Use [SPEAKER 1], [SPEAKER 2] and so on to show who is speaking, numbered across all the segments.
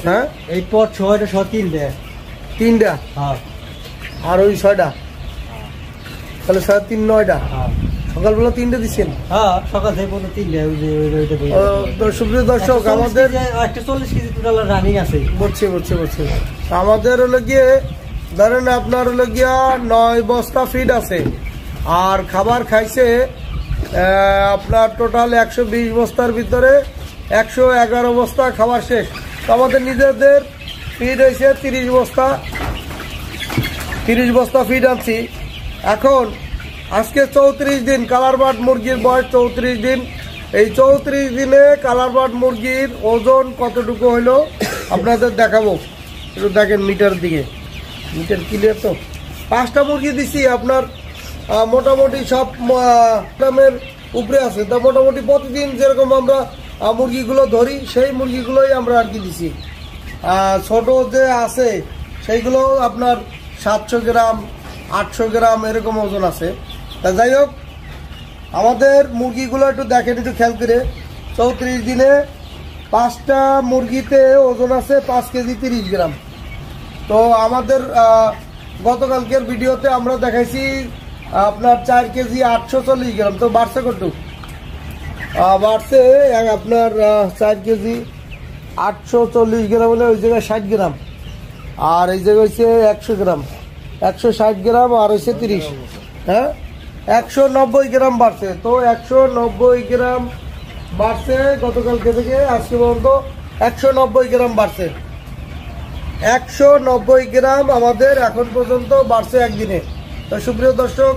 [SPEAKER 1] হ্যাঁ
[SPEAKER 2] এই পর 6টা 3টা
[SPEAKER 1] 3টা
[SPEAKER 2] হ্যাঁ
[SPEAKER 1] আর ওই 6টা তাহলে 6 3 9টা
[SPEAKER 2] হ্যাঁ
[SPEAKER 1] সকালবেলা 3টা দিচ্ছেন
[SPEAKER 2] হ্যাঁ সকাল থেকে পর্যন্ত 3টা ওই যে
[SPEAKER 1] তো সুপ্রিয় দর্শক আমাদের
[SPEAKER 2] 140 কেজি টোটাল রানিং আছে
[SPEAKER 1] বলছে আমাদের হলো গিয়ে ধরেন আপনার হলো গিয়া 9 বস্তা ফিড আছে আর খাবার খাইছে আপনার টোটাল 120 বস্তার ভিতরে 111 বস্তা খাবার শেষ। তো আমাদের নিজেদের ফিড হয়েছে 30 বস্তা ফিড আনছি। এখন আজকে 34 দিন কালার বার্ড মুরগির বয়স 34 দিন। এই 34 দিনে কালার বার্ড মুরগির ওজন কতটুকু হইলো আপনাদের দেখাবো। একটু দেখেন মিটার দিকে, মিটার ক্লিয়ার তো। 5টা মুরগি দিছি আপনার মোটামুটি সব গ্রামের উপরে আছে। তা মোটামুটি প্রতিদিন যেরকম আমরা মুরগিগুলো ধরি সেই মুরগিগুলোই আমরা আর কি দিছি। ছোট যে আছে সেইগুলো আপনার 700 গ্রাম 800 গ্রাম এরকম ওজন আছে। তা যাই হোক আমাদের মুরগিগুলো একটু দেখেন, একটু খেয়াল করে। 34 দিনে 5টা মুরগিতে ওজন আছে 5 কেজি 30 গ্রাম। তো আমাদের গতকালকের ভিডিওতে আমরা দেখাইছি আপনার 4 কেজি 840 গ্রাম। তো বাড়ছে কত? বাড়ছে আপনার 4 কেজি 840 গ্রাম হলে ওই জায়গায় 60 গ্রাম আর এই জায়গায় হচ্ছে 100 গ্রাম 160 গ্রাম আর হচ্ছে 30, হ্যাঁ 190 গ্রাম বাড়ছে। তো 190 গ্রাম বাড়ছে গতকালকে থেকে আজকে পর্যন্ত 190 গ্রাম বাড়ছে। 190 গ্রাম আমাদের এখন পর্যন্ত বাড়ছে একদিনে। তো সুপ্রিয় দর্শক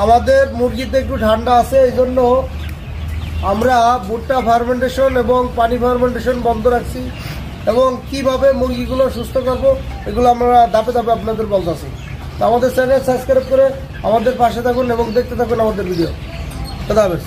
[SPEAKER 1] আমাদের মুরগিতে একটু ঠান্ডা আছে, এই জন্য আমরা ভুট্টা ফার্মেন্টেশন এবং পানি ফার্মেন্টেশন বন্ধ রাখছি এবং কিভাবে মুরগিগুলো সুস্থ করবো এগুলো আমরা ধাপে ধাপে আপনাদের বলতেছি। আমাদের চ্যানেল সাবস্ক্রাইব করে আমাদের পাশে থাকুন এবং দেখতে থাকুন আমাদের ভিডিও। খোদা হাফেজ।